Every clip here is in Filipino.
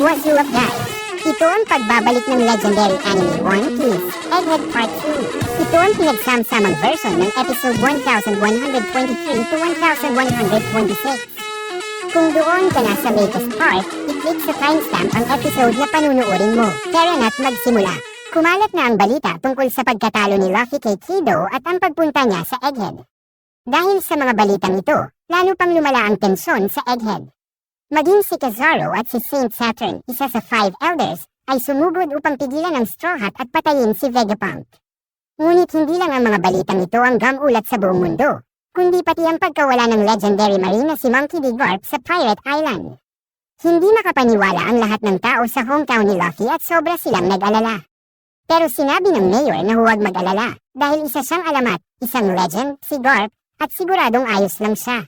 What's up guys? Ito ang pagbabalik ng legendary anime One Piece, Egghead Part 2. Ito ang pinagsamsamang version ng episode 1123 to 1126. Kung doon ka na sa latest part, i-click sa timestamp ang episode na panunuorin mo. Tara na't magsimula. Kumalat na ang balita tungkol sa pagkatalo ni Luffy kay Kido at ang pagpunta niya sa Egghead. Dahil sa mga balitang ito, lalo pang lumala ang tensyon sa Egghead. Maging si Kizaru at si Saint Saturn, isa sa 5 elders, ay sumugod upang pigilan ang Straw Hat at patayin si Vegapunk. Ngunit hindi lang ang mga balitang ito ang gamulat sa buong mundo, kundi pati ang pagkawala ng legendary marine na si Monkey D. Garp sa Pirate Island. Hindi makapaniwala ang lahat ng tao sa hometown ni Luffy at sobra silang nag-alala. Pero sinabi ng mayor na huwag mag-alala dahil isa siyang alamat, isang legend, si Garp, at siguradong ayos lang siya.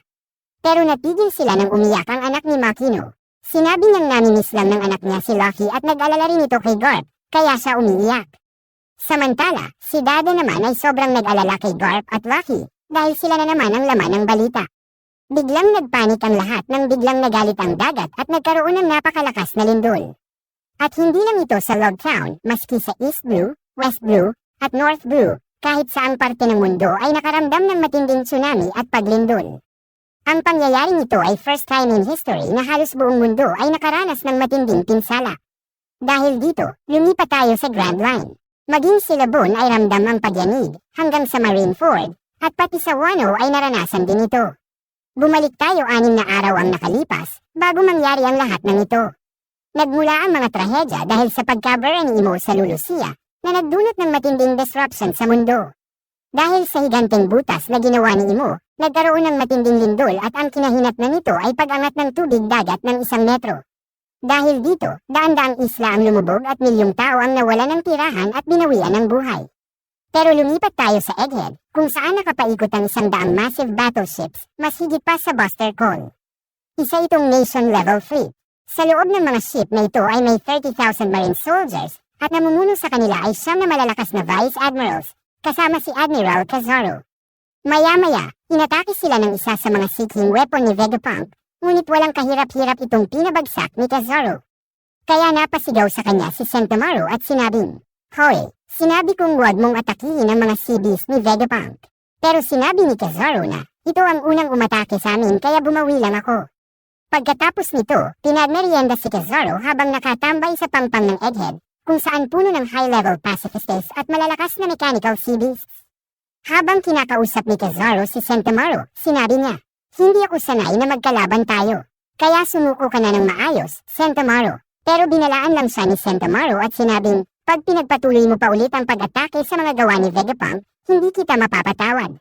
Pero natigil sila nang umiyak ang anak ni Makino. Sinabi niyang namimiss lang ng anak niya si Luffy at nag-alala rin ito kay Garp, kaya siya umiiyak. Samantala, si Dada naman ay sobrang nag-alala kay Garp at Luffy dahil sila na naman ang laman ng balita. Biglang nagpanik ang lahat nang biglang nagalit ang dagat at nagkaroon ng napakalakas na lindol. At hindi lang ito sa Log Town, maski sa East Blue, West Blue, at North Blue, kahit saang parte ng mundo ay nakaramdam ng matinding tsunami at paglindol. Ang pangyayaring ito ay first time in history na halos buong mundo ay nakaranas ng matinding pinsala. Dahil dito, lumipat tayo sa Grand Line. Maging si Labon ay ramdam ang pagyanig, hanggang sa Marineford, at pati sa Wano ay naranasan din ito. Bumalik tayo 6 na araw ang nakalipas, bago mangyari ang lahat ng ito. Nagmula ang mga trahedya dahil sa pagka-burn ni Imo sa Lulusia, na nagdulot ng matinding disruption sa mundo. Dahil sa higanteng butas na ginawa ni Imo, nagkaroon ng matinding lindol at ang kinahinatnan nito ay pag-angat ng tubig dagat ng 1 metro. Dahil dito, daan-daang isla ang lumubog at milyong tao ang nawala ng tirahan at binawian ng buhay. Pero lumipat tayo sa Egghead, kung saan nakapaikot ang 100 massive battleships, mas higit pa sa Buster Call. Isa itong nation-level fleet. Sa loob ng mga ship na ito ay may 30,000 marine soldiers, at namumuno sa kanila ay 9 na malalakas na vice admirals, kasama si Admiral Kizaru. Maya-maya, inatake sila ng isa sa mga seeking weapon ni Vegapunk, ngunit walang kahirap-hirap itong pinabagsak ni Kizaru. Kaya napasigaw sa kanya si Sentomaru at sinabing, "Hoy, sinabi kong huwag mong atakihin ang mga sea beast ni Vegapunk." Pero sinabi ni Kizaru na, "Ito ang unang umatake sa amin kaya bumawi lang ako." Pagkatapos nito, pinagmerienda si Kizaru habang nakatambay sa pangpang ng Egghead, kung saan puno ng high-level pacifists at malalakas na mechanical sea beasts. Habang kinakausap ni Kizaru si Sentomaru, sinabi niya, "Hindi ako sanay na magkalaban tayo. Kaya sumuko ka na ng maayos, Sentomaru." Pero binalaan lang siya ni Sentomaru at sinabing, "Pag pinagpatuloy mo pa ulit ang pag-atake sa mga gawa ni Vegapunk, hindi kita mapapatawad."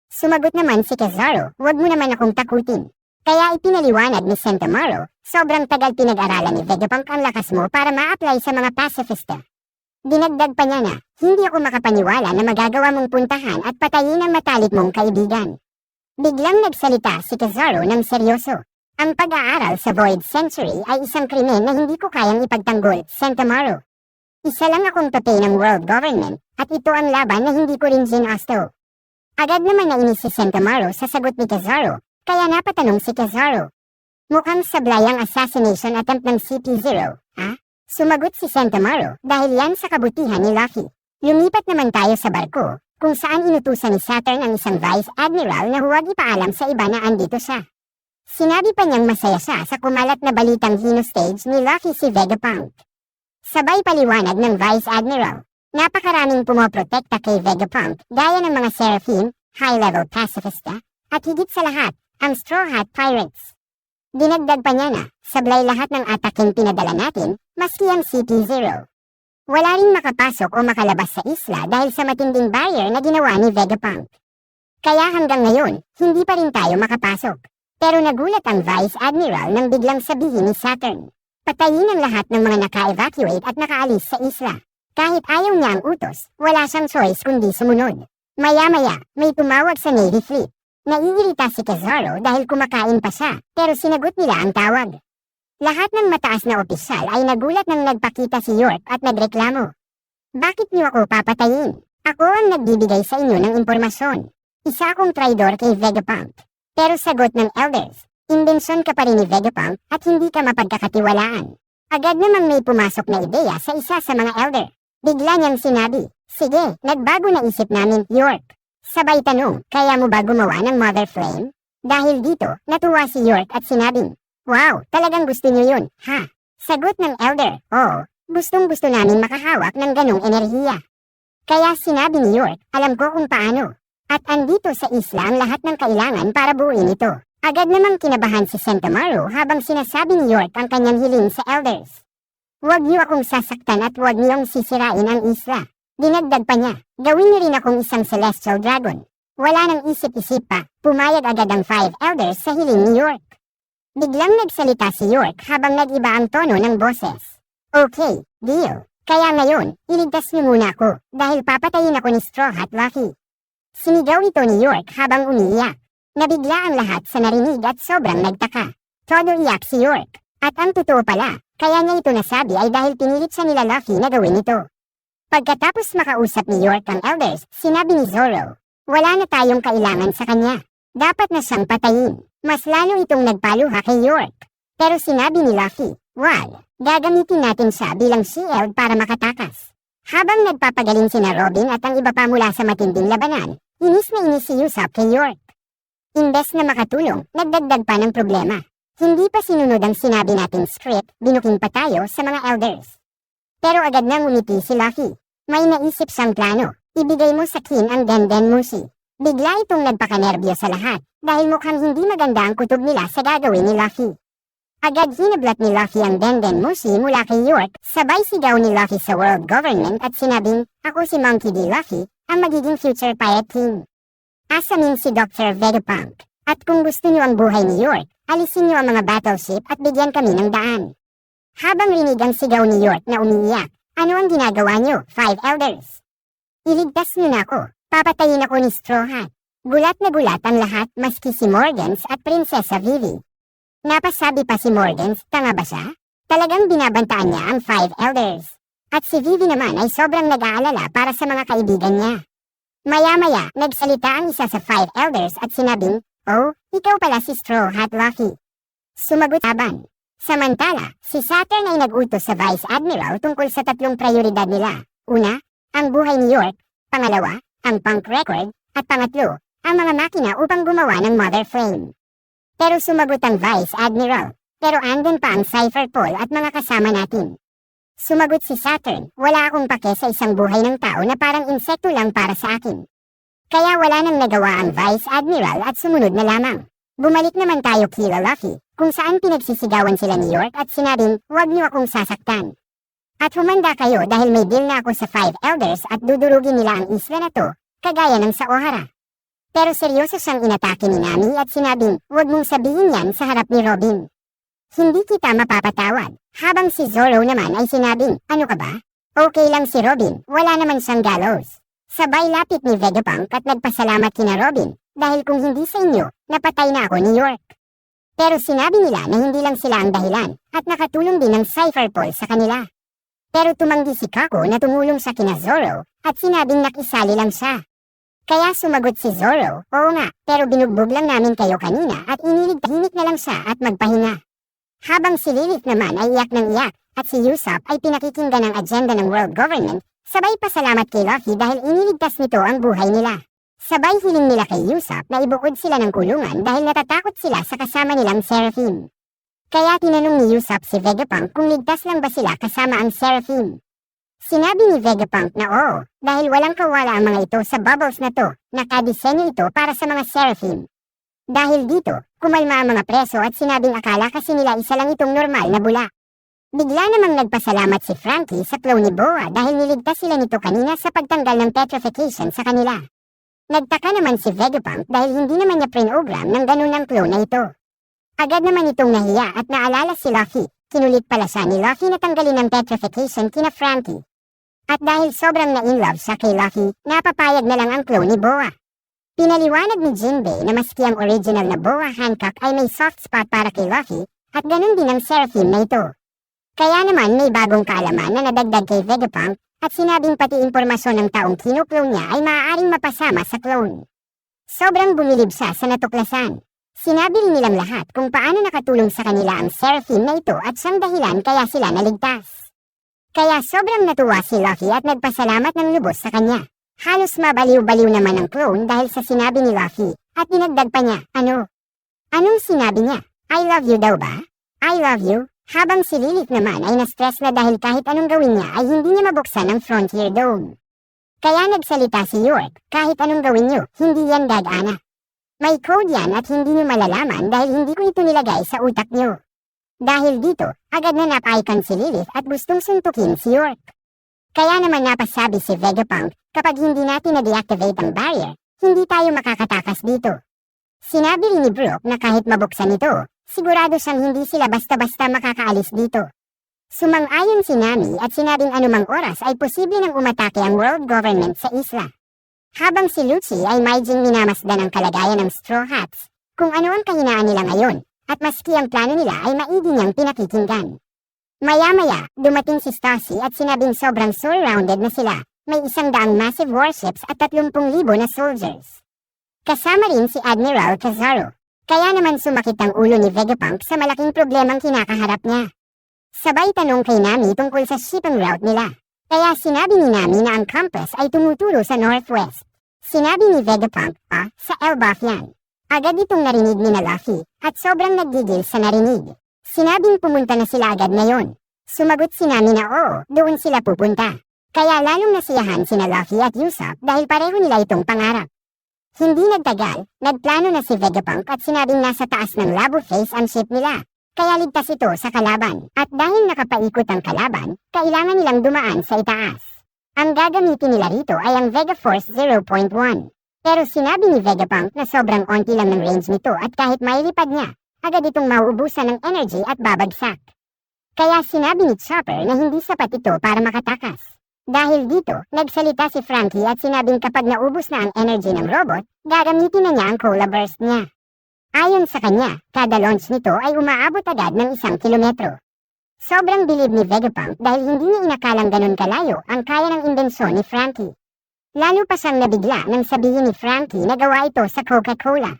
Sumagot naman si Kizaru, "Huwag mo naman akong takutin." Kaya ipinaliwanag ni Sentomaru, "Sobrang tagal pinag-aralan ni Vegapunk ang lakas mo para ma-apply sa mga pacifista." Dinagdag pa niya na, "Hindi ako makapaniwala na magagawa mong puntahan at patayin ang matalik mong kaibigan." Biglang nagsalita si Kizaru ng seryoso. "Ang pag-aaral sa Void Century ay isang krimen na hindi ko kayang ipagtanggol, Sentomaru. Isa lang akong tope ng world government, at ito ang laban na hindi ko rin ginasto." Agad naman nainis si Sentomaru sa sagot ni Kizaru, kaya napatanong si Kizaru, "Mukhang sablay ang assassination attempt ng CP0, ha?" Sumagot si Sentomaru, "Dahil yan sa kabutihan ni Luffy." Lumipat naman tayo sa barko, kung saan inutusan ni Saturn ang isang vice admiral na huwag ipaalam sa iba na andito siya. Sinabi pa niyang masaya siya sa kumalat na balitang hinostage ni Luffy si Vegapunk. Sabay paliwanag ng vice admiral, napakaraming pumoprotekta kay Vegapunk gaya ng mga Seraphim, high-level pacifista, at higit sa lahat, ang Straw Hat Pirates. Dinagdag pa niya na, sablay lahat ng ataking pinadala natin, maski ang CP0. Wala ring makapasok o makalabas sa isla dahil sa matinding barrier na ginawa ni Vegapunk. Kaya hanggang ngayon, hindi pa rin tayo makapasok. Pero nagulat ang Vice Admiral nang biglang sabihin ni Saturn, "Patayin ang lahat ng mga naka-evacuate at nakaalis sa isla." Kahit ayaw niya ang utos, wala siyang choice kundi sumunod. Maya-maya, may tumawag sa Navy Fleet. Naiirita si Kizaru dahil kumakain pa siya, pero sinagot nila ang tawag. Lahat ng mataas na opisyal ay nagulat nang nagpakita si York at nagreklamo. "Bakit niyo ako papatayin? Ako ang nagbibigay sa inyo ng impormasyon. Isa akong traidor kay Vegapunk." Pero sagot ng elders, "Imbensyon ka pa rin ni Vegapunk at hindi ka mapagkakatiwalaan. Agad namang may pumasok na ideya sa isa sa mga elder. Bigla niyang sinabi, "Sige, nagbago na isip namin, York." Sabay tanong, "Kaya mo ba gumawa ng Mother Flame?" Dahil dito, natuwa si York at sinabing, "Wow, talagang gusto niyo yun, ha?" Sagot ng elder, "Oo, gustong-gusto namin makahawak ng ganong enerhiya." Kaya sinabi ni York, "Alam ko kung paano." At andito sa isla ang lahat ng kailangan para buuin ito. Agad namang kinabahan si Sentomaro habang sinasabi ni York ang kanyang hiling sa elders. "Huwag niyo akong sasaktan at huwag niyong sisirain ang isla." Dinagdag pa niya, "Gawin niyo rin akong isang celestial dragon." Wala nang isip-isip pa, pumayag agad ang 5 elders sa hiling ni York. Biglang nagsalita si York habang nag-iba ang tono ng boses. "Okay, deal. Kaya ngayon, iligtas niyo muna ako dahil papatayin ako ni Straw Hat Luffy." Sinigaw ito ni York habang umiiyak. Nabigla ang lahat sa narinig at sobrang nagtaka. Todo iyak si York. At ang totoo pala, kaya niya ito nasabi ay dahil pinilit siya nila Luffy na gawin ito. Pagkatapos makausap ni York ang elders, sinabi ni Zoro, "Wala na tayong kailangan sa kanya. Dapat na siyang patayin." Mas lalo itong nagpaluha kay York. Pero sinabi ni Luffy, "Well, gagamitin natin siya bilang shield para makatakas." Habang nagpapagaling sina Robin at ang iba pa mula sa matinding labanan, inis na inis si Usopp kay York. Imbes na makatulong, nagdagdag pa ng problema. Hindi pa sinunod ang sinabi nating script, binuking pa tayo sa mga elders. Pero agad nang umiti si Luffy. May naisip siyang plano, ibigay mo sa Kin ang Denden Mushi. Bigla itong nagpakanerbyo sa lahat, dahil mukhang hindi maganda ang kutob nila sa gagawin ni Luffy. Agad hinablat ni Luffy ang Denden Mushi mula kay York, sabay sigaw ni Luffy sa world government at sinabing, "Ako si Monkey D. Luffy, ang magiging future Pirate King." Asamin si Dr. Vegapunk. At kung gusto niyo ang buhay ni York, alisin niyo ang mga battleship at bigyan kami ng daan. Habang rinig ang sigaw ni York na umiiyak, "Ano ang ginagawa niyo, 5 elders? Iligtas niyo na ako, papatayin ako ni Straw Hat." Gulat na gulat ang lahat maski si Morgans at Prinsesa Vivi. Napasabi pa si Morgans, tanga ba siya? Talagang binabantaan niya ang 5 elders. At si Vivi naman ay sobrang nag-aalala para sa mga kaibigan niya. Maya-maya, nagsalita ang isa sa 5 elders at sinabing, "Oh, ikaw pala si Straw Hat Luffy." Sumagot Aban. Samantala, si Saturn ay nag-utos sa Vice Admiral tungkol sa 3 prioridad nila. Una, ang buhay ni York. Pangalawa, ang punk record. At pangatlo, ang mga makina upang gumawa ng Mother Flame. Pero sumagot ang Vice Admiral, "Pero andun pa ang Cypher Paul at mga kasama natin." Sumagot si Saturn, "Wala akong pake sa isang buhay ng tao na parang insekto lang para sa akin." Kaya wala nang nagawa ang Vice Admiral at sumunod na lamang. Bumalik naman tayo kila Luffy, kung saan pinagsisigawan sila ni York at sinabing, "Huwag niyo akong sasaktan. At humanda kayo dahil may deal na ako sa 5 elders at dudurugin nila ang isla na to, kagaya ng sa Ohara." Pero seryoso siyang inatake ni Nami at sinabing, "Huwag mong sabihin yan sa harap ni Robin. Hindi kita mapapatawad." Habang si Zoro naman ay sinabing, "Ano ka ba? Okay lang si Robin, wala naman siyang gallows." Sabay lapit ni Vegapunk at nagpasalamat kina Robin, "Dahil kung hindi sa inyo, napatay na ako ni York." Pero sinabi nila na hindi lang sila ang dahilan, at nakatulong din ang Cypher Paul sa kanila. Pero tumanggi si Kako na tumulong sa kina Zoro, at sinabing nakisali lang siya. Kaya sumagot si Zoro, "Oo nga, pero binugbog lang namin kayo kanina at inilig-tahimik na lang siya at magpahinga." Habang si Lilith naman ay iyak ng iyak, at si Usopp ay pinakikinggan ang agenda ng world government, sabay pasalamat kay Luffy dahil iniligtas nito ang buhay nila. Sabay hiling nila kay Usopp na ibukod sila ng kulungan dahil natatakot sila sa kasama nilang Seraphim. Kaya tinanong ni Usopp si Vegapunk kung ligtas lang ba sila kasama ang Seraphim. Sinabi ni Vegapunk na oo, dahil walang kawala ang mga ito sa bubbles na to, nakadisenyo ito para sa mga Seraphim. Dahil dito, kumalma ang mga preso at sinabing akala kasi nila isa lang itong normal na bula. Bigla namang nagpasalamat si Frankie sa clone ni Boa dahil niligtas sila nito kanina sa pagtanggal ng petrification sa kanila. Nagtaka naman si Vegapunk dahil hindi naman niya prinogram ng ganun ang clone na ito. Agad naman itong nahiya at naalala si Luffy. Kinulit pala siya ni Luffy na tanggalin ng petrification kina Frankie. At dahil sobrang na-inlove siya kay Luffy, napapayag na lang ang clone ni Boa. Pinaliwanag ni Jinbei na maski ang original na Boa Hancock ay may soft spot para kay Luffy, at ganun din ang Seraphim na ito. Kaya naman may bagong kaalaman na nadagdag kay Vegapunk, at sinabing pati impormasyon ng taong kinuklone niya ay maaaring mapasama sa clone. Sobrang bumilib siya sa natuklasan. Sinabi rin nilang lahat kung paano nakatulong sa kanila ang Seraphim na ito at siyang dahilan kaya sila naligtas. Kaya sobrang natuwa si Luffy at nagpasalamat ng lubos sa kanya. Halos mabaliw-baliw naman ang clone dahil sa sinabi ni Luffy at dinagdag pa niya, Anong sinabi niya? I love you daw ba? I love you? Habang si Lilith naman ay na-stress na dahil kahit anong gawin niya ay hindi niya mabuksan ang Frontier Dome. Kaya nagsalita si York, kahit anong gawin niyo, hindi yan gagana. May code yan at hindi niyo malalaman dahil hindi ko ito nilagay sa utak niyo. Dahil dito, agad na napaikan si Lilith at gustong suntukin si York. Kaya naman napasabi si Vegapunk, kapag hindi natin na-deactivate ang barrier, hindi tayo makakatakas dito. Sinabi rin ni Brook na kahit mabuksan ito, sigurado siyang hindi sila basta-basta makakaalis dito. Sumang-ayon si Nami at sinabing anumang oras ay posible nang umatake ang world government sa isla. Habang si Lucci ay maiding minamasdan ang kalagayan ng Straw Hats, kung ano ang kahinaan nila ngayon, at maski ang plano nila ay maigi niyang pinakikinggan. Maya-maya, dumating si Stacy at sinabing sobrang surrounded na sila, may 100 massive warships at 30,000 na soldiers. Kasama rin si Admiral Kizaru. Kaya naman sumakit ang ulo ni Vegapunk sa malaking problemang kinakaharap niya. Sabay tanong kay Nami tungkol sa shipping route nila. Kaya sinabi ni Nami na ang compass ay tumuturo sa northwest. Sinabi ni Vegapunk, sa Elbaf yan. Agad itong narinig ni Luffy, at sobrang naggigil sa narinig. Sinabing pumunta na sila agad ngayon. Sumagot si Nami na oo, doon sila pupunta. Kaya lalong nasiyahan sina Luffy at Usopp dahil pareho nila itong pangarap. Hindi nagtagal, nagplano na si Vegapunk at sinabing nasa taas ng Labo Face ang ship nila. Kaya ligtas ito sa kalaban. At dahil nakapaikot ang kalaban, kailangan nilang dumaan sa itaas. Ang gagamitin nila rito ay ang Vega Force 0.1. Pero sinabi ni Vegapunk na sobrang onti lang ng range nito at kahit mailipad niya, agad itong mauubusan ng energy at babagsak. Kaya sinabi ni Chopper na hindi sapat ito para makatakas. Dahil dito, nagsalita si Frankie at sinabing kapag naubos na ang energy ng robot, gagamitin na niya ang Cola Burst niya. Ayon sa kanya, kada launch nito ay umaabot agad ng 1 kilometro. Sobrang bilib ni Vegapunk dahil hindi niya inakalang ganun kalayo ang kaya ng imbensyon ni Frankie. Lalo pa siyang nabigla nang sabihin ni Frankie na gawa ito sa Coca-Cola.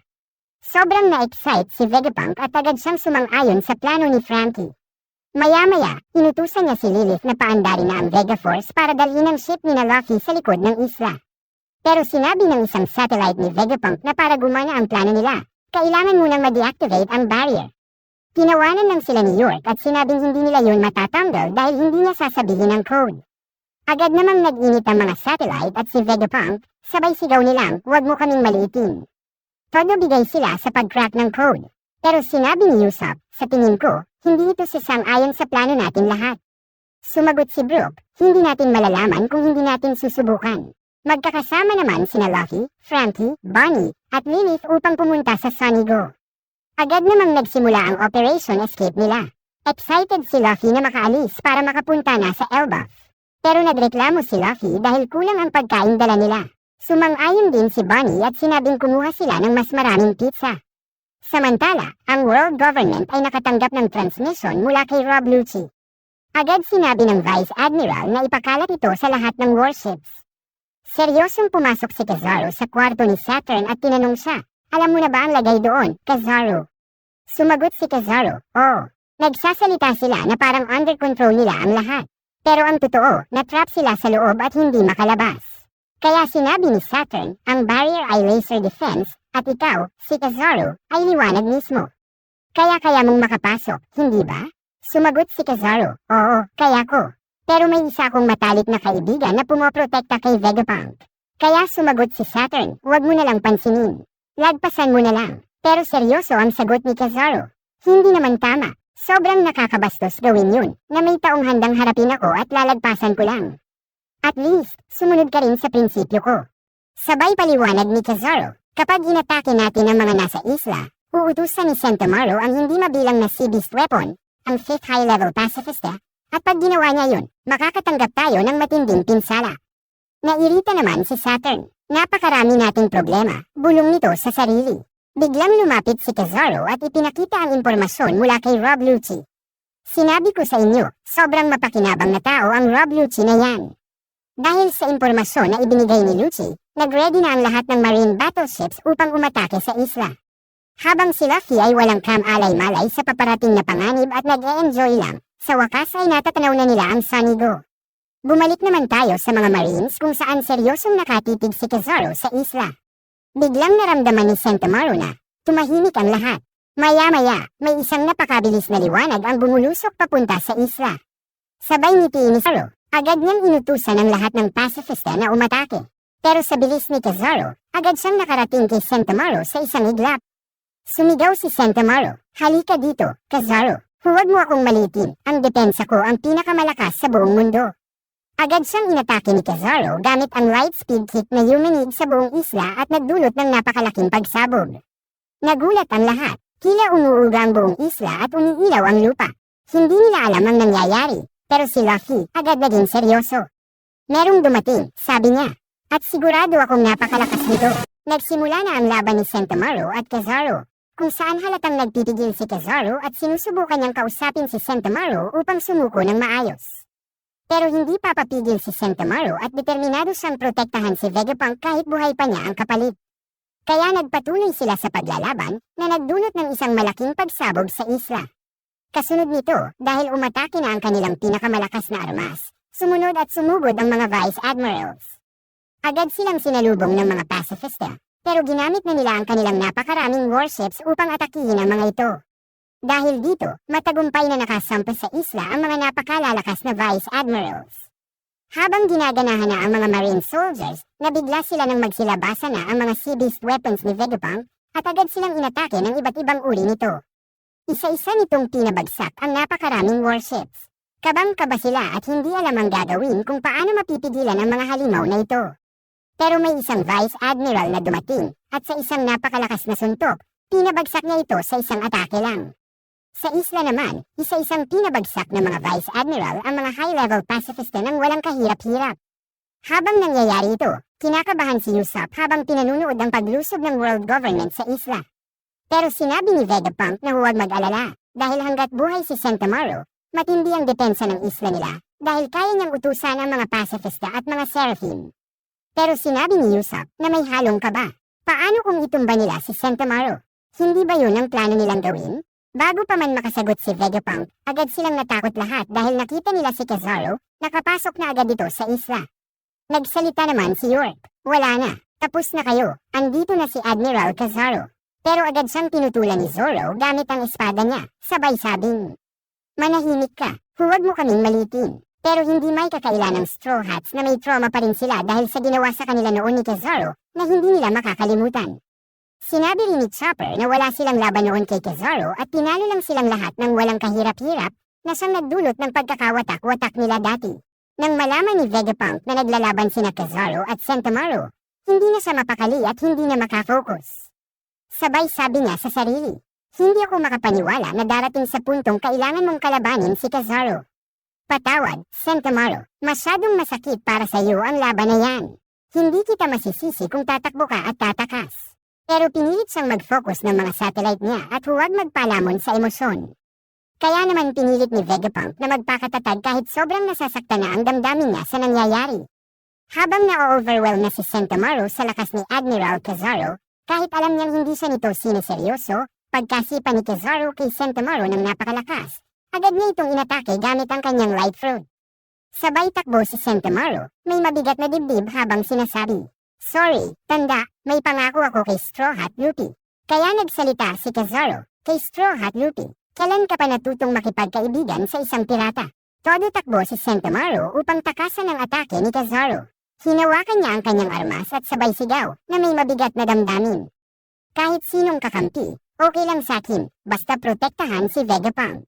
Sobrang na-excite si Vegapunk at agad siyang sumang-ayon sa plano ni Frankie. Maya-maya, inutusan niya si Lilith na paandarin na ang Vega Force para dalhin ang ship ni Luffy sa likod ng isla. Pero sinabi ng isang satellite ni Vegapunk na para gumana ang plano nila, kailangan munang ma-deactivate ang barrier. Tinawanan lang sila ni York at sinabing hindi nila yun matatanggal dahil hindi niya sasabihin ang code. Agad namang nag-init ang mga satellite at si Vegapunk, sabay sigaw nilang, "Huwag mo kaming maliitin." Todo bigay sila sa pag-crack ng code. Pero sinabi ni Usopp, sa tingin ko, hindi ito sasang-ayon sa plano natin lahat. Sumagot si Brook, hindi natin malalaman kung hindi natin susubukan. Magkakasama naman sina Luffy, Frankie, Bonnie, at Lilith upang pumunta sa Sunny Go. Agad namang nagsimula ang Operation Escape nila. Excited si Luffy na makaalis para makapunta na sa Elbaf. Pero nagreklamo si Luffy dahil kulang ang pagkain dala nila. Sumang-ayon din si Bonnie at sinabing kumuha sila ng mas maraming pizza. Samantala, ang world government ay nakatanggap ng transmission mula kay Rob Lucci. Agad sinabi ng Vice Admiral na ipakalat ito sa lahat ng warships. Seryosong pumasok si Kizaru sa kwarto ni Saturn at tinanong siya, "Alam mo na ba ang lagay doon, Kizaru?" Sumagot si Kizaru, "Oo." Nagsasalita sila na parang under control nila ang lahat. Pero ang totoo, na-trap sila sa loob at hindi makalabas. Kaya sinabi ni Saturn, ang barrier ay laser defense, at ikaw, si Kizaru, ay liwanag mismo. Kaya mong makapasok, hindi ba? Sumagot si Kizaru, "Oo, kaya ko. Pero may isa akong matalik na kaibigan na pumoprotekta kay Vegapunk." Kaya sumagot si Saturn, "Huwag mo na lang pansinin. Lagpasan mo na lang." Pero seryoso ang sagot ni Kizaru. Hindi naman tama. Sobrang nakakabastos gawin yun, na may taong handang harapin ako at lalagpasan ko lang. At least, sumunod ka rin sa prinsipyo ko. Sabay paliwanag ni Kizaru, kapag inatake natin ang mga nasa isla, uutusan ni Sentomaru ang hindi mabilang na Sea Beast weapon, ang 5th high-level pacifista, at pag ginawa niya yun, makakatanggap tayo ng matinding pinsala. Nairita naman si Saturn. Napakarami nating problema, bulong nito sa sarili. Biglang lumapit si Kizaru at ipinakita ang impormasyon mula kay Rob Lucci. Sinabi ko sa inyo, sobrang mapakinabang na tao ang Rob Lucci na yan. Dahil sa impormasyon na ibinigay ni Lucci, nag-ready na ang lahat ng marine battleships upang umatake sa isla. Habang si Luffy ay walang kam-alay-malay sa paparating na panganib at nag-e-enjoy lang, sa wakas ay natatanaw na nila ang Sunny Go. Bumalik naman tayo sa mga Marines kung saan seryosong nakatitig si Kizaru sa isla. Biglang naramdaman ni Sentomaru na tumahimik ang lahat. Maya-maya, may isang napakabilis na liwanag ang bumulusok papunta sa isla. Sabay ngiti ni Kizaru, agad niyang inutusan ang lahat ng pacifista na umatake. Pero sa bilis ni Kizaru, agad siyang nakarating kay Sentomaru sa isang iglap. Sumigaw si Sentomaru, "Halika dito, Kizaru. Huwag mo akong malitin, ang depensa ko ang pinakamalakas sa buong mundo." Agad siyang inatake ni Kizaru gamit ang light speed kick na yumanig sa buong isla at nagdulot ng napakalaking pagsabog. Nagulat ang lahat, tila umuuga ang buong isla at umiilaw ang lupa. Hindi nila alam ang nangyayari, pero si Luffy agad naging seryoso. "Merong dumating," sabi niya, "at sigurado akong napakalakas nito." Nagsimula na ang laban ni Sentomaru at Kizaru, kung saan halatang nagtitigil si Kizaru at sinusubukan niyang kausapin si Sentomaru upang sumuko ng maayos. Pero hindi papapigil si Sentomaru at determinado siyang protektahan si Vegapunk kahit buhay pa niya ang kapalit. Kaya nagpatuloy sila sa paglalaban na nagdulot ng isang malaking pagsabog sa isla. Kasunod nito, dahil umatake na ang kanilang pinakamalakas na armas, sumunod at sumugod ang mga Vice Admirals. Agad silang sinalubong ng mga pacifista, pero ginamit na nila ang kanilang napakaraming warships upang atakihin ang mga ito. Dahil dito, matagumpay na nakasampa sa isla ang mga napakalalakas na Vice Admirals. Habang ginaganahan na ang mga Marine soldiers, nabigla sila nang magsilabasa na ang mga Sea Beast weapons ni Vegapunk at agad silang inatake ng iba't ibang uri nito. Isa-isa nitong pinabagsak ang napakaraming warships. Kabang-kaba sila at hindi alam ang gagawin kung paano mapipigilan ang mga halimaw na ito. Pero may isang Vice Admiral na dumating at sa isang napakalakas na suntok, pinabagsak niya ito sa isang atake lang. Sa isla naman, isa-isang pinabagsak ng mga Vice Admiral ang mga high-level pacifista ng walang kahirap-hirap. Habang nangyayari ito, kinakabahan si Usopp habang pinanunood ang paglusob ng world government sa isla. Pero sinabi ni Vegapunk na huwag mag-alala dahil hanggat buhay si Sentomaru, matindi ang depensa ng isla nila dahil kaya niyang utusan ang mga pacifista at mga Seraphim. Pero sinabi ni Usopp na may halong kaba. Paano kung itumba nila si Sentomaru? Hindi ba yun ang plano nilang gawin? Bago pa man makasagot si Vegapunk, agad silang natakot lahat dahil nakita nila si Kizaru, nakapasok na agad dito sa isla. Nagsalita naman si York, "Wala na, tapos na kayo, andito na si Admiral Kizaru." Pero agad siyang tinutulan ni Zoro gamit ang espada niya, sabay sabing, "Manahimik ka, huwag mo kaming malitin." Pero hindi may kakailan ng Straw Hats na may trauma pa rin sila dahil sa ginawa sa kanila noon ni Kizaru na hindi nila makakalimutan. Sinabi rin ni Chopper na wala silang laban noon kay Kizaru at tinalo lang silang lahat ng walang kahirap-hirap na siyang nagdulot ng pagkakawatak-watak nila dati. Nang malaman ni Vegapunk na naglalaban sina Kizaru at Sentomaru, hindi na siya mapakali at hindi na makafocus. Sabay sabi niya sa sarili, "Hindi ako makapaniwala na darating sa puntong kailangan mong kalabanin si Kizaru. Patawad, Sentomaru, masyadong masakit para sa iyo ang laban na yan. Hindi kita masisisi kung tatakbo ka at tatakas." Pero pinilit siyang mag-focus ng mga satellite niya at huwag magpalamon sa emosyon. Kaya naman pinilit ni Vegapunk na magpakatatag kahit sobrang nasasaktan na ang damdamin niya sa nangyayari. Habang na-overwhelm na si Sentomaru sa lakas ni Admiral Kizaru, kahit alam niyang hindi siya nito sineseryoso, pagkasipa ni Kizaru kay Sentomaru ng napakalakas, agad niya itong inatake gamit ang kanyang light fruit. Sabay takbo si Sentomaru, may mabigat na dibdib habang sinasabi, "Sorry, tanda, may pangako ako kay Straw Hat Luffy." Kaya nagsalita si Kizaru, "Kay Straw Hat Luffy, kailan ka pa natutong makipagkaibigan sa isang pirata?" Todo takbo si Sentomaru upang takasan ang atake ni Kizaru. Hinawakan niya ang kanyang armas at sabay sigaw na may mabigat na damdamin, "Kahit sinong kakampi, okay lang sa akin, basta protektahan si Vegapunk."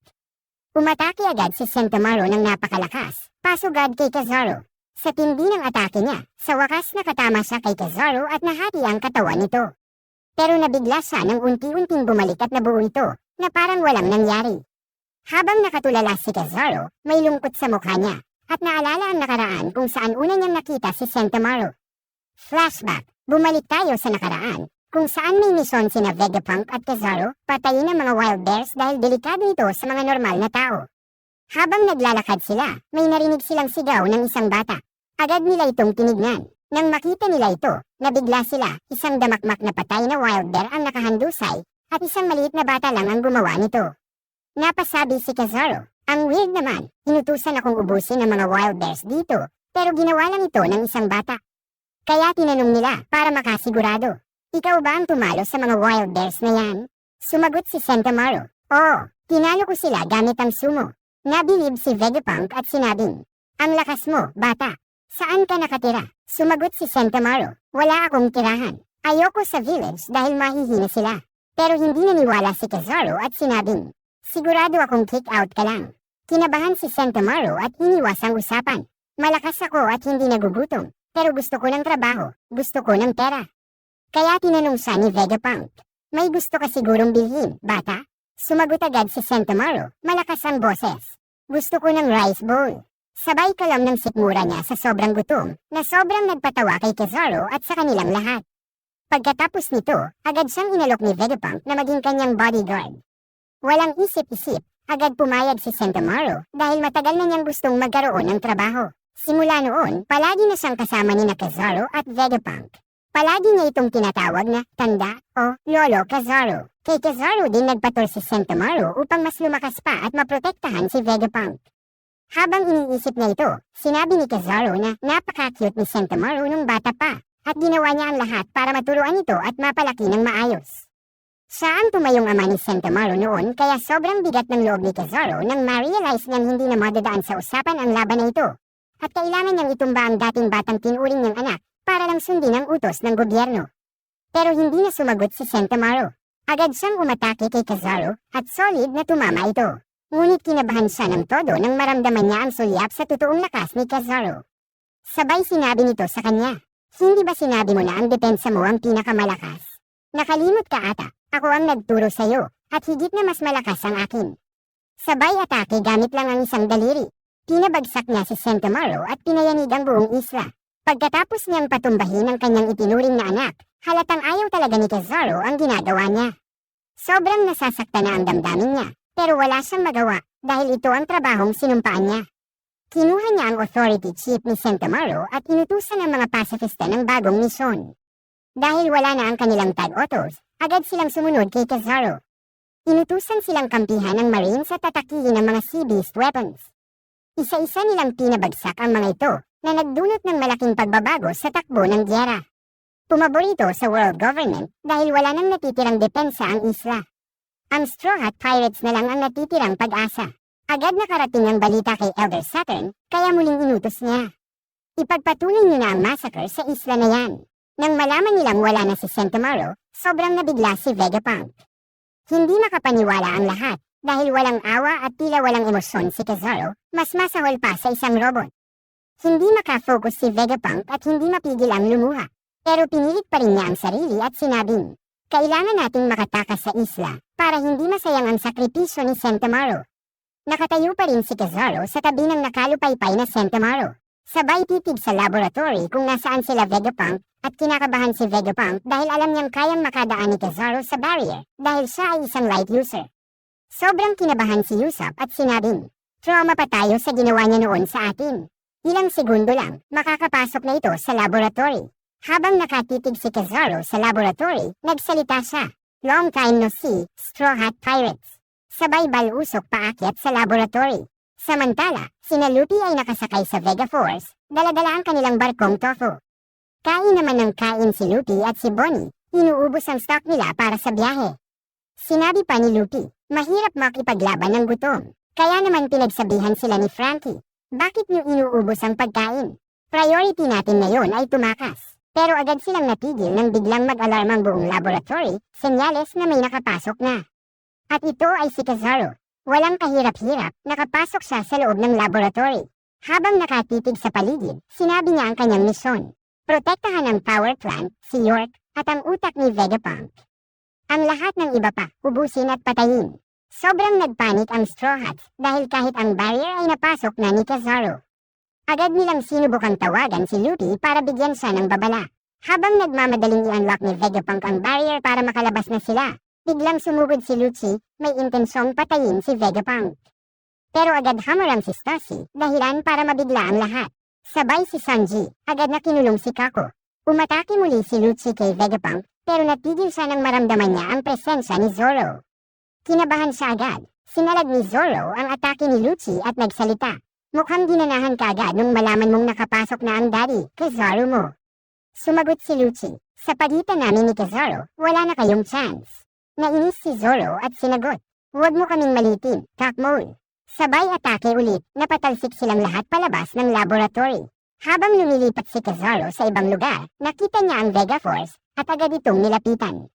Umatake agad si Sentomaru ng napakalakas, pasugad kay Kizaru. Sa tindi ng atake niya, sa wakas nakatama siya kay Kizaru at nahati ang katawan nito. Pero nabigla siya nang unti-unting bumalik at nabuo ito, na parang walang nangyari. Habang nakatulala si Kizaru, may lungkot sa mukha niya, at naalala ang nakaraan kung saan una niyang nakita si Sentomaru. Flashback, bumalik tayo sa nakaraan, kung saan may misyon sina Vegapunk at Kizaru, patayin ang mga wild bears dahil delikado ito sa mga normal na tao. Habang naglalakad sila, may narinig silang sigaw ng isang bata. Agad nila itong tinignan. Nang makita nila ito, nabigla sila, isang damakmak na patay na wild bear ang nakahandusay, at isang maliit na bata lang ang gumawa nito. Napasabi si Kizaru, "Ang weird naman, inutusan akong ubusin ang mga wild bears dito, pero ginawa lang ito ng isang bata." Kaya tinanong nila para makasigurado, "Ikaw ba ang tumalo sa mga wild bears na yan?" Sumagot si Sentomaru, "Oo, tinalo ko sila gamit ang sumo." Nabilib si Vegapunk at sinabing, "Ang lakas mo, bata. Saan ka nakatira?" Sumagot si Sentomaru, "Wala akong tirahan. Ayoko sa village dahil mahihina sila." Pero hindi naniwala si Kizaru at sinabing, "Sigurado akong kick out ka lang." Kinabahan si Sentomaru at iniwas ang usapan. "Malakas ako at hindi nagugutom, pero gusto ko ng trabaho, gusto ko ng pera." Kaya tinanong siya ni Vegapunk, "May gusto ka sigurong bilhin, bata?" Sumagot agad si Sentomaru, malakas ang boses, "Gusto ko ng rice bowl." Sabay kalam ng sikmura niya sa sobrang gutom, na sobrang nagpatawa kay Kizaru at sa kanilang lahat. Pagkatapos nito, agad siyang inalok ni Vegapunk na maging kanyang bodyguard. Walang isip-isip, agad pumayag si Sentomaru dahil matagal na niyang gustong magkaroon ng trabaho. Simula noon, palagi na siyang kasama ni Kizaru at Vegapunk. Palagi niya itong tinatawag na tanda o Lolo Kizaru. Kay Kizaru din nagpatur si Sentomaru upang mas lumakas pa at maprotektahan si Vegapunk. Habang iniisip niya ito, sinabi ni Kizaru na napaka-cute ni Sentomaru nung bata pa at ginawa niya ang lahat para maturuan ito at mapalaki ng maayos. Siya ang tumayong ama ni Sentomaru noon kaya sobrang bigat ng loob ni Kizaru nang ma-realize niyang hindi na madadaan sa usapan ang laban na ito at kailangan niyang itumba ang dating batang tinuring niyang anak para lang sundin ang utos ng gobyerno. Pero hindi na sumagot si Sentomaru. Agad siyang umatake kay Kizaru at solid na tumama ito. Ngunit kinabahan siya ng todo nang maramdaman niya ang sulyap sa totoong lakas ni Kizaru. Sabay sinabi nito sa kanya, "Hindi ba sinabi mo na ang depensa mo ang pinakamalakas? Nakalimot ka ata. Ako ang nagturo sa'yo, at higit na mas malakas ang akin." Sabay atake gamit lang ang isang daliri. Pinabagsak niya si Sentomaru at pinayanig ang buong isla. Pagkatapos niyang patumbahin ang kanyang itinuring na anak, halatang ayaw talaga ni Kizaru ang ginagawa niya. Sobrang nasasaktan na ang damdamin niya, pero wala siyang magawa dahil ito ang trabahong sinumpaan niya. Kinuha niya ang authority chief ni Sentomaru at inutusan ang mga pasifista ng bagong misyon. Dahil wala na ang kanilang tag-otos, agad silang sumunod kay Kizaru. Inutusan silang kampihan ng Marines at tatakihin ang mga Sea Beast weapons. Isa-isa nilang pinabagsak ang mga ito na nagdulot ng malaking pagbabago sa takbo ng gyera. Pumabor ito sa world government dahil wala nang natitirang depensa ang isla. Ang Straw Hat Pirates na lang ang natitirang pag-asa. Agad nakarating ang balita kay Elder Saturn kaya muling inutos niya. "Ipagpatuloy niyo na ang massacre sa isla na yan." Nang malaman nilang wala na si Sentomaru, sobrang nabigla si Vegapunk. Hindi makapaniwala ang lahat dahil walang awa at tila walang emosyon si Kizaru, mas masahol pa sa isang robot. Hindi makafocus si Vegapunk at hindi mapigil ang lumuha. Pero pinilit pa rin niya ang sarili at sinabing, "Kailangan nating makatakas sa isla para hindi masayang ang sakripisyo ni Sentomaru." Nakatayo pa rin si Kizaru sa tabi ng nakalupaypay na Sentomaru. Sabay titig sa laboratory kung nasaan sila Vegapunk at kinakabahan si Vegapunk dahil alam niyang kayang makadaan ni Kizaru sa barrier dahil siya ay isang light user. Sobrang kinabahan si Usopp at sinabing, "Trauma pa tayo sa ginawa niya noon sa atin." Ilang segundo lang, makakapasok na ito sa laboratory. Habang nakatitig si Kizaru sa laboratory, nagsalita siya, "Long time no see, Straw Hat Pirates." Sabay balusok paakyat sa laboratory. Samantala, sina Luffy ay nakasakay sa Vega Force, dala-dala ang kanilang barkong Tofu. Kain naman ng kain si Luffy at si Bonnie, inuubos ang stock nila para sa biyahe. Sinabi pa ni Luffy, mahirap makipaglaban ng gutom, kaya naman pinagsabihan sila ni Frankie, "Bakit niyo inuubos ang pagkain? Priority natin ngayon ay tumakas." Pero agad silang natigil nang biglang mag-alarm ang buong laboratory, senyales na may nakapasok na. At ito ay si Kizaru. Walang kahirap-hirap, nakapasok siya sa loob ng laboratory. Habang nakatitig sa paligid, sinabi niya ang kanyang misyon. Protektahan ang power plant, si York, at ang utak ni Vegapunk. Ang lahat ng iba pa, ubusin at patayin. Sobrang nagpanik ang Straw Hats dahil kahit ang barrier ay napasok na ni Kizaru. Agad nilang sinubukang tawagan si Luffy para bigyan siya ng babala. Habang nagmamadaling i-unlock ni Vegapunk ang barrier para makalabas na sila, biglang sumugod si Lucci, may intensyong patayin si Vegapunk. Pero agad hamarang si Stacy, dahilan para mabigla ang lahat. Sabay si Sanji, agad na kinulong si Kako. Umatake muli si Lucci kay Vegapunk, pero natigil siya nang maramdaman niya ang presensya ni Zoro. Kinabahan siya agad. Sinalag ni Zoro ang atake ni Lucci at nagsalita. Mukhang ginanahan ka agad nung malaman mong nakapasok na ang daddy, Kizaru mo. Sumagot si Lucci, sa pagitan namin ni Kizaru, wala na kayong chance. Nainis si Zoro at sinagot, huwag mo kaming malitin, Kakmol. Sabay atake ulit, napatalsik silang lahat palabas ng laboratory. Habang lumilipat si Kizaru sa ibang lugar, nakita niya ang Vega Force at agad itong nilapitan.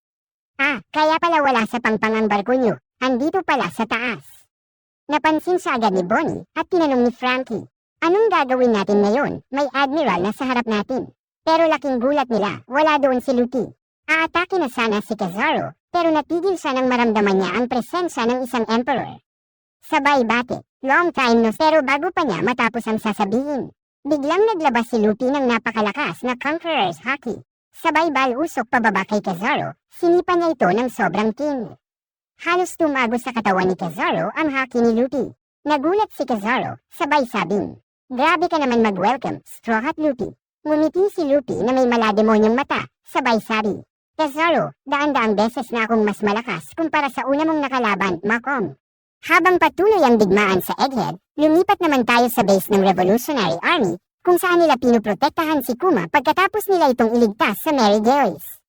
Kaya pala wala sa pangpang ang barko niyo, andito pala sa taas. Napansin siya agad ni Bonnie at tinanong ni Frankie, anong gagawin natin ngayon? May admiral na sa harap natin. Pero laking gulat nila, wala doon si Luffy. Aatake na sana si Kizaru, pero natigil siya nang maramdaman niya ang presensya ng isang emperor. Sabay bate, long time no, pero bago pa niya matapos ang sasabihin. Biglang naglabas si Luffy ng napakalakas na Conqueror's Haki. Sabay balusok pababa kay Kizaru, sinipa niya ito ng sobrang king. Halos tumago sa katawan ni Kizaru ang haki ni Luffy. Nagulat si Kizaru, sabay sabing, grabe ka naman mag-welcome, Straw Hat Luffy. Ngumiti si Luffy na may malademonyong mata, sabay sabi, Kizaru, daan-daang beses na akong mas malakas kumpara sa una mong nakalaban, Makom. Habang patuloy ang digmaan sa Egghead, lumipat naman tayo sa base ng Revolutionary Army, kung saan nila pinuprotektahan si Kuma pagkatapos nila itong iligtas sa Mary Geoise.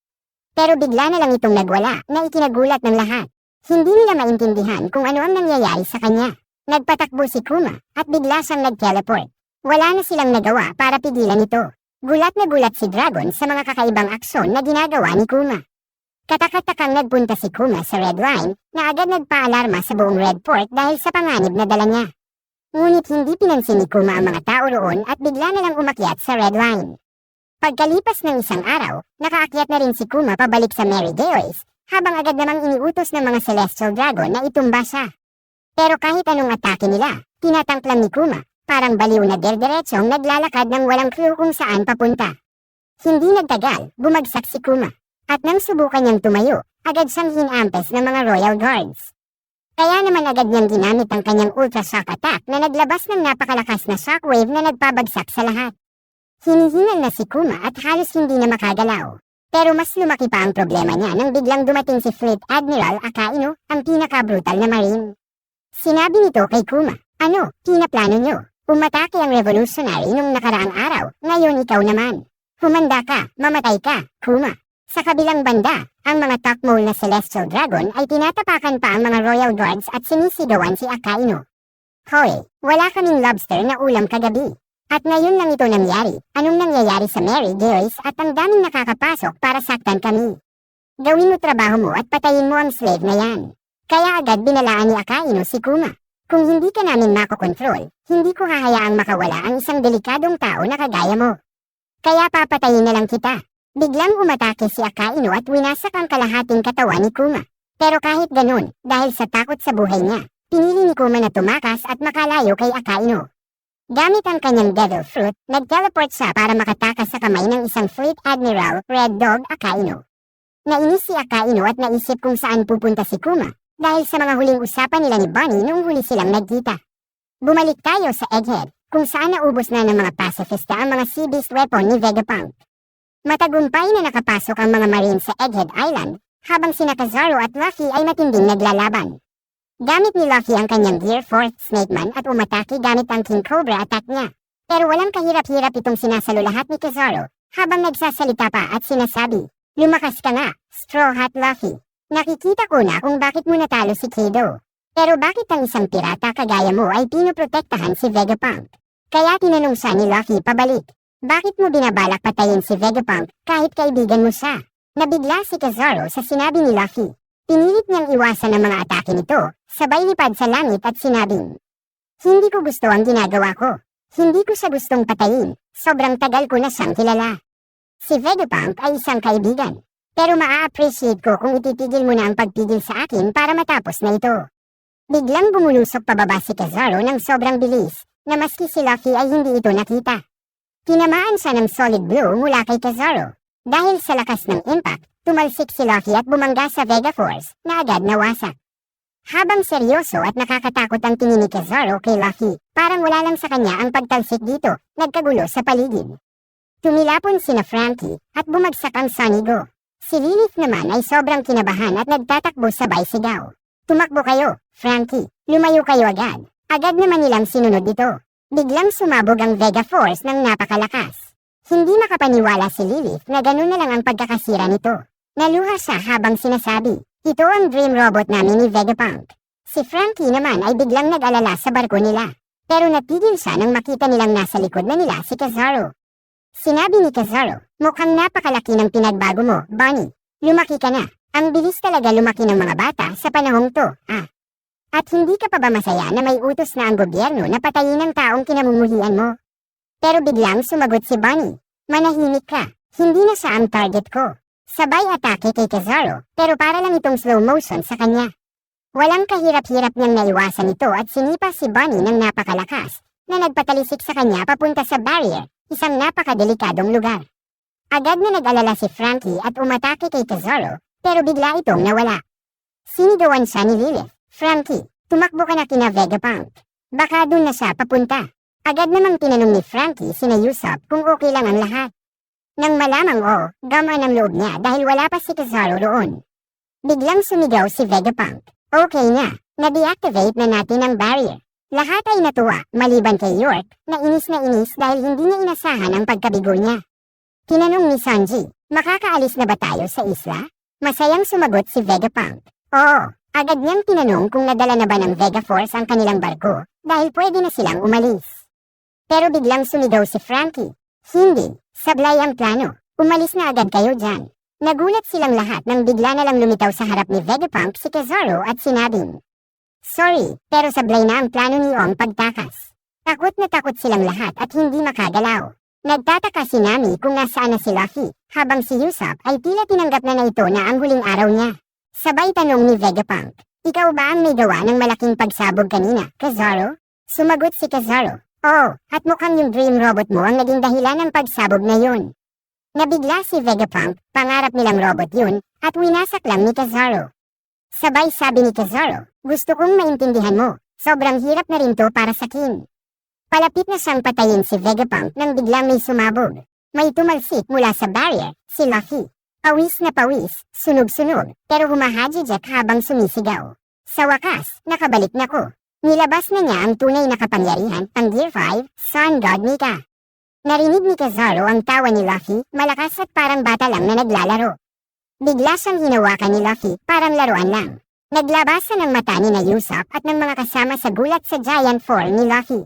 Pero bigla na lang itong nagwala na ikinagulat ng lahat. Hindi nila maintindihan kung ano ang nangyayari sa kanya. Nagpatakbo si Kuma at bigla siyang nag-teleport. Wala na silang nagawa para pigilan ito. Gulat na gulat si Dragon sa mga kakaibang aksyon na ginagawa ni Kuma. Katakatakang nagpunta si Kuma sa Red Line na agad nagpaalarma sa buong Red Port dahil sa panganib na dala niya. Ngunit hindi pinansin ni Kuma ang mga tao roon at bigla na lang umakyat sa Red Line. Pagkalipas ng isang araw, nakaakyat na rin si Kuma pabalik sa Mary Geoise, habang agad namang iniutos ng mga Celestial Dragon na itumba siya. Pero kahit anong atake nila, tinatangklang ni Kuma, parang baliw na derderetsong naglalakad ng walang clue kung saan papunta. Hindi nagtagal, bumagsak si Kuma, at nang subukan niyang tumayo, agad siyang hinampes ng mga Royal Guards. Kaya naman agad niyang ginamit ang kanyang Ultra Shock Attack na naglabas ng napakalakas na shockwave na nagpabagsak sa lahat. Hinihingal na si Kuma at halos hindi na makagalaw. Pero mas lumaki pa ang problema niya nang biglang dumating si Fleet Admiral Akainu, ang pinaka-brutal na marine. Sinabi nito kay Kuma, ano, pinaplano niyo? Umatake ang revolutionary nung nakaraang araw, ngayon ikaw naman. Humanda ka, mamatay ka, Kuma. Sa kabilang banda, ang mga top-mole na Celestial Dragon ay tinatapakan pa ang mga Royal Guards at sinisigawan si Akainu. Hoy, wala kaming lobster na ulam kagabi. At ngayon lang ito nangyari, anong nangyayari sa Mary Geoise at ang daming nakakapasok para saktan kami. Gawin mo trabaho mo at patayin mo ang slave na yan. Kaya agad binalaan ni Akainu si Kuma. Kung hindi ka namin makokontrol, hindi ko hahayaang makawala ang isang delikadong tao na kagaya mo. Kaya papatayin na lang kita. Biglang umatake si Akainu at winasak ang kalahating katawan ni Kuma. Pero kahit ganun, dahil sa takot sa buhay niya, pinili ni Kuma na tumakas at makalayo kay Akainu. Gamit ang kanyang Devil Fruit, nag-teleport siya para makatakas sa kamay ng isang Fleet Admiral, Red Dog Akainu. Nainis si Akainu at naisip kung saan pupunta si Kuma, dahil sa mga huling usapan nila ni Bonnie nung huli silang nagkita. Bumalik tayo sa Egghead, kung saan naubos na ng mga pacifista ang mga Sea Beast weapon ni Vegapunk. Matagumpay na nakapasok ang mga Marines sa Egghead Island, habang sina Kizaru at Luffy ay matinding naglalaban. Gamit ni Luffy ang kanyang Gear 4 Snake Man at umatake gamit ang King Cobra attack niya. Pero walang kahirap-hirap itong sinasalo lahat ni Kizaru, habang nagsasalita pa at sinasabi, lumakas ka nga, Straw Hat Luffy. Nakikita ko na kung bakit mo natalo si Kaido. Pero bakit ang isang pirata kagaya mo ay pinoprotektahan si Vegapunk? Kaya tinanong siya ni Luffy pabalik, bakit mo binabalak patayin si Vegapunk kahit kaibigan mo siya? Nabigla si Kizaru sa sinabi ni Luffy. Pinilit niyang iwasan ang mga atake nito, sabay lipad sa langit at sinabing, hindi ko gusto ang ginagawa ko. Hindi ko siya gustong patayin, sobrang tagal ko na siyang kilala. Si Vegapunk ay isang kaibigan, pero maa-appreciate ko kung ititigil mo na ang pagpigil sa akin para matapos na ito. Biglang bumulusok pababa si Kizaru ng sobrang bilis, na maski si Luffy ay hindi ito nakita. Tinamaan siya ng solid blow mula kay Kizaru. Dahil sa lakas ng impact, tumalsik si Luffy at bumangga sa Vega Force na agad nawasak. Habang seryoso at nakakatakot ang tingin ni Kizaru kay Luffy, parang wala lang sa kanya ang pagtalsik dito, nagkagulo sa paligid. Tumilapon sina Frankie at bumagsak ang Sonigo. Si Lilith naman ay sobrang kinabahan at nagtatakbo sabay sigaw. Tumakbo kayo, Frankie. Lumayo kayo agad. Agad naman nilang sinunod ito. Biglang sumabog ang Vega Force ng napakalakas. Hindi makapaniwala si Lilith na ganun na lang ang pagkakasira nito. Naluha siya habang sinasabi, ito ang dream robot namin ni Vegapunk. Si Frankie naman ay biglang nag-alala sa barko nila. Pero natigil siya nang makita nilang nasa likod na nila si Kizaru. Sinabi ni Kizaru, mukhang napakalaki ng pinagbago mo, Bonnie. Lumaki ka na. Ang bilis talaga lumaki ng mga bata sa panahong to, At hindi ka pa ba masaya na may utos na ang gobyerno na patayin ang taong kinamumuhian mo? Pero biglang sumagot si Bonnie, manahimik ka. Hindi na siya ang target ko. Sabay atake kay Kizaru, pero para lang itong slow motion sa kanya. Walang kahirap-hirap niyang naiwasan ito at sinipa si Bonnie ng napakalakas na nagpatalisik sa kanya papunta sa barrier, isang napakadelikadong lugar. Agad na nag-alala si Frankie at umatake kay Kizaru, pero bigla itong nawala. Sinigawan siya ni Lilith, Frankie, tumakbo ka na kina Vegapunk. Baka dun na siya papunta. Agad namang tinanong ni Frankie sina Usopp kung okay lang ang lahat. Nang malamang gamaan ang loob niya dahil wala pa si Kizaru roon. Biglang sumigaw si Vegapunk. Okay na, na-deactivate na natin ang barrier. Lahat ay natuwa, maliban kay York, na inis dahil hindi niya inasahan ang pagkabigo niya. Tinanong ni Sanji, makakaalis na ba tayo sa isla? Masayang sumagot si Vegapunk. Oo, agad niyang tinanong kung nadala na ba ng Vega Force ang kanilang barko dahil pwede na silang umalis. Pero biglang sumigaw si Frankie. Hindi, sablay ang plano. Umalis na agad kayo dyan. Nagulat silang lahat nang bigla na lang lumitaw sa harap ni Vegapunk si Kizaru at sinabing, sorry, pero sablay na ang plano niyong pagtakas. Takot na takot silang lahat at hindi makagalaw. Nagtataka si Nami kung nasaan na si Luffy, habang si Usopp ay tila tinanggap na ito na ang huling araw niya. Sabay tanong ni Vegapunk, ikaw ba ang may gawa ng malaking pagsabog kanina, Kizaru? Sumagot si Kizaru, oo, at mukhang yung dream robot mo ang naging dahilan ng pagsabog na yun. Nabigla si Vegapunk, pangarap nilang robot yun, at winasak lang ni Kizaru. Sabay sabi ni Kizaru, gusto kong maintindihan mo, sobrang hirap na rin to para sa kin. Palapit na siyang patayin si Vegapunk nang biglang may sumabog. May tumalsik mula sa barrier, si Luffy. Pawis na pawis, sunog-sunog, pero humahadjijek habang sumisigaw. Sa wakas, nakabalik na ko. Nilabas na niya ang tunay na kapangyarihan, ang Gear 5, Sun God Nika. Narinig ni Kizaru ang tawa ni Luffy, malakas at parang bata lang na naglalaro. Bigla siyang hinawakan ni Luffy, parang laruan lang. Naglabasan ang mata ni na Usopp at ng mga kasama sa gulat sa giant form ni Luffy.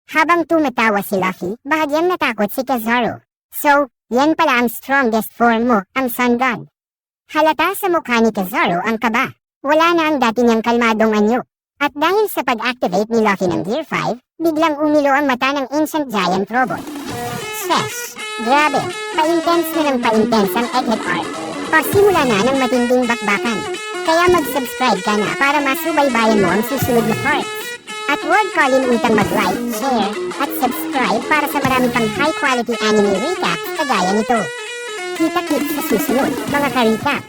Habang tumatawa si Luffy, bahagyang natakot si Kizaru. So, yan pala ang strongest form mo, ang Sun God. Halata sa mukha ni Kizaru ang kaba. Wala na ang dati niyang kalmadong anyo. At dahil sa pag-activate ni Luffy ng Gear 5, biglang umilo ang mata ng ancient giant robot. Sheesh! Grabe! Pa-intense na ng pa-intense ang Egghead Arc. Pasimula na ng matinding bakbakan. Kaya mag-subscribe ka na para masubaybayan mo ang susunod na parts. At huwag kalimutang mag-like, share, at subscribe para sa marami pang high-quality anime recap kagaya nito. Kita-kits sa susunod, mga ka-recap!